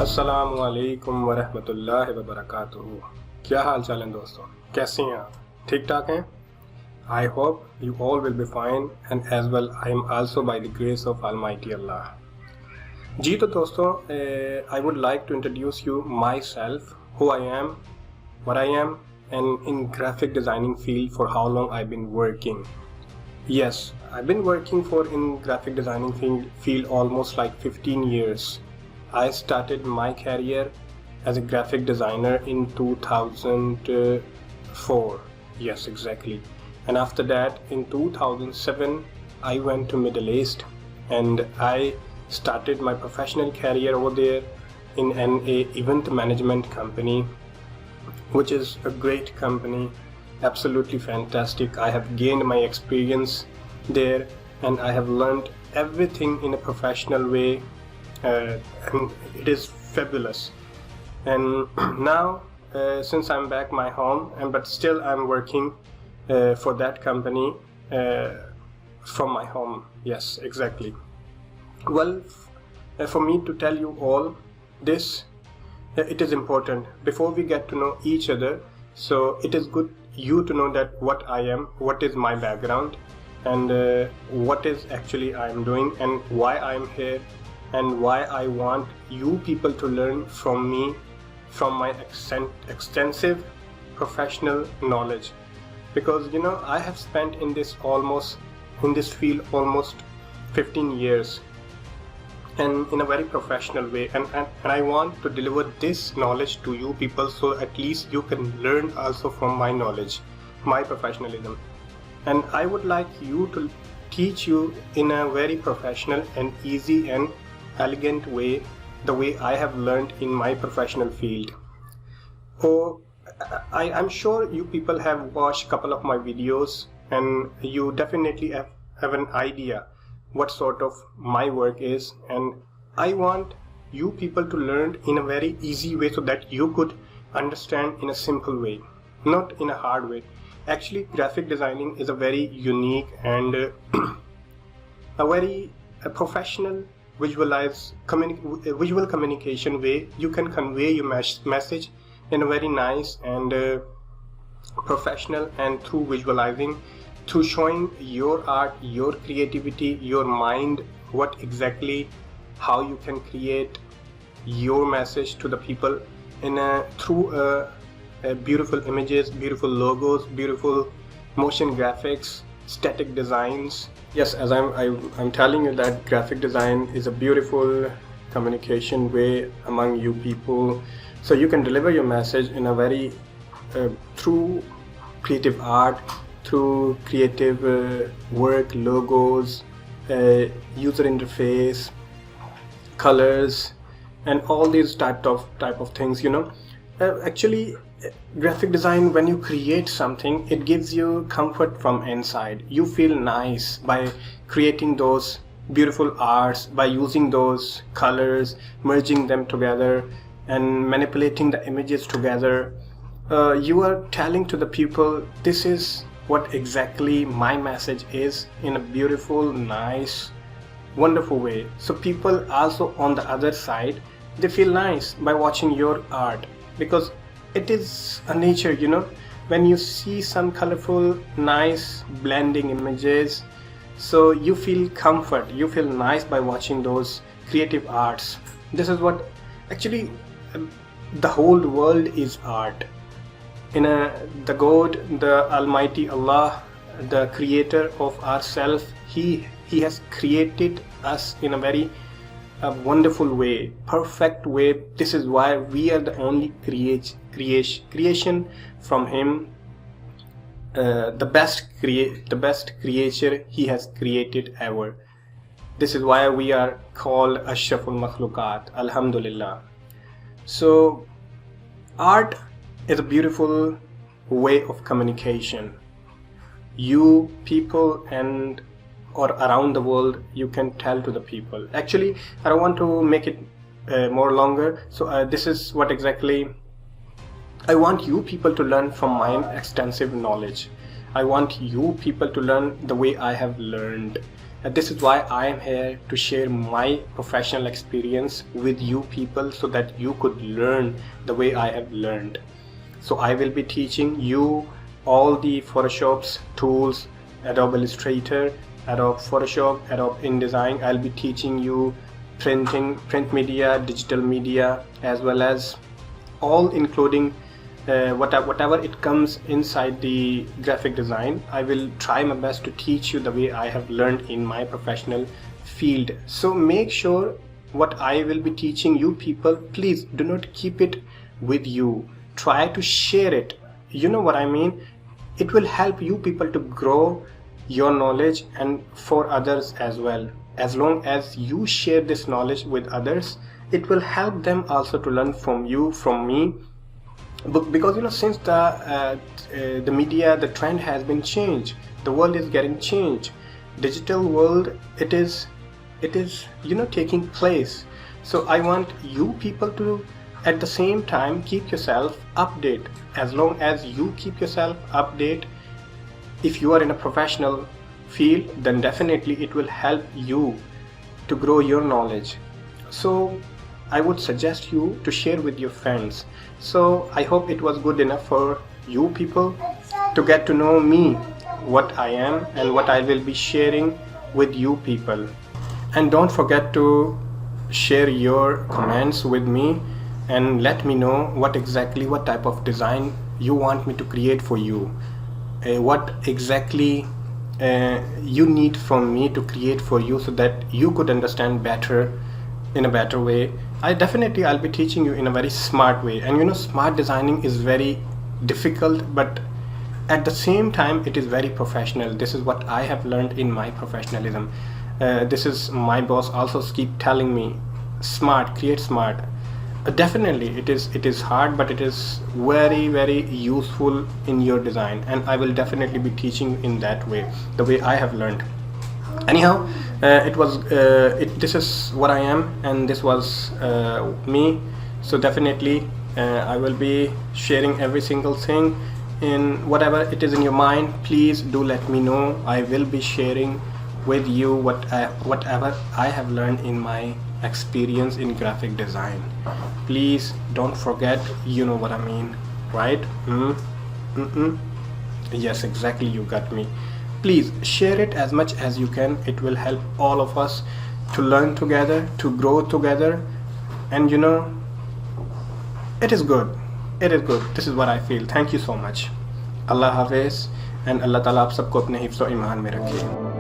अस्सलामुअलैकुम वरहमतुल्लाहि वबरकातुहू। क्या हाल चाल है दोस्तों, कैसे हैं आप? ठीक ठाक हैं? I hope you all will be fine and as well I am also by the grace of Almighty Allah. जी तो दोस्तों, I would like to introduce you myself, who I am, what I am, and in graphic designing field for how long I've been working. Yes, I've been working in graphic designing field almost like 15 years. I started my career as a graphic designer in 2004. Yes, exactly. And after that, in 2007, I went to Middle East and I started my professional career over there in an event management company, which is a great company, absolutely fantastic. I have gained my experience there and I have learned everything in a professional way. And it is fabulous. And now since I'm back my home, but still I'm working for that company from my home. Yes, exactly. Well, for me to tell you all this, it is important before we get to know each other. So it is good you to know that what I am, what is my background, and what is actually I am doing and why I am here, and why I want you people to learn from me, from my extensive professional knowledge. Because you know, I have spent in this field almost 15 years and in a very professional way, and I want to deliver this knowledge to you people, so at least you can learn also from my knowledge, my professionalism. And I would like you to teach you in a very professional and easy and elegant way, the way I have learned in my professional field. Oh, I'm sure you people have watched a couple of my videos and you definitely have an idea what sort of my work is, and I want you people to learn in a very easy way so that you could understand in a simple way, not in a hard way. Actually, graphic designing is a very unique and a very professional visual communication way. You can convey your message in a very nice and professional, and through visualizing, through showing your art, your creativity, your mind, what exactly, how you can create your message to the people through beautiful images, beautiful logos, beautiful motion graphics, static designs. Yes, as I'm telling you that graphic design is a beautiful communication way among you people, so you can deliver your message in a very through creative art, through creative work, logos, user interface, colors, and all these type of things, you know. Actually, graphic design, when you create something, it gives you comfort from inside. You feel nice by creating those beautiful arts, by using those colors, merging them together and manipulating the images together. You are telling to the people, this is what exactly my message is, in a beautiful, nice, wonderful way. So people also on the other side, they feel nice by watching your art, because it is a nature, you know, when you see some colorful, nice blending images, so you feel comfort, you feel nice by watching those creative arts. This is what actually the whole world is art. The God, the Almighty Allah, the creator of ourselves, he has created us in a very wonderful way, perfect way. This is why we are the only creation from him, the best creature he has created ever. This is why we are called Ashraful Makhluqat, Alhamdulillah. So art is a beautiful way of communication. You people and or around the world, you can tell to the people. Actually, I don't want to make it more longer, so this is what exactly I want you people to learn from my extensive knowledge. I want you people to learn the way I have learned. This is why I am here, to share my professional experience with you people so that you could learn the way I have learned. So I will be teaching you all the Photoshop's tools, Adobe Illustrator, Adobe Photoshop, Adobe InDesign. I'll be teaching you printing, print media, digital media, as well as all including whatever it comes inside the graphic design. I will try my best to teach you the way I have learned in my professional field. So make sure what I will be teaching you people, please do not keep it with you. Try to share it. You know what I mean? It will help you people to grow your knowledge and for others as well. As long as you share this knowledge with others, it will help them also to learn from you, from me. Because you know, since the media, the trend has been changed, the world is getting changed, digital world, it is you know, taking place. So I want you people to at the same time keep yourself updated. As long as you keep yourself updated, if you are in a professional field, then definitely it will help you to grow your knowledge. So I would suggest you to share with your friends. So I hope it was good enough for you people to get to know me, what I am and what I will be sharing with you people. And don't forget to share your comments with me and let me know what type of design you want me to create for you, what exactly you need from me to create for you, so that you could understand better, in a better way. I'll be teaching you in a very smart way. And you know, smart designing is very difficult, but at the same time it is very professional. This is what I have learned in my professionalism. This is my boss also keep telling me, smart, create smart. Definitely it is hard, but it is very, very useful in your design, and I will definitely be teaching in that way, the way I have learned. Anyhow, this is what I am, and this was me. So definitely I will be sharing every single thing. In whatever it is in your mind, please do let me know. I will be sharing with you whatever I have learned in my experience in graphic design. Please don't forget, you know what I mean, right? Yes, exactly, you got me. Please share it as much as you can. It will help all of us to learn together, to grow together. And you know, it is good. This is what I feel. Thank you so much. Allah Hafiz, and Allah Ta'ala आप सबको अपने हिफ्ज़ और ईमान में रखे.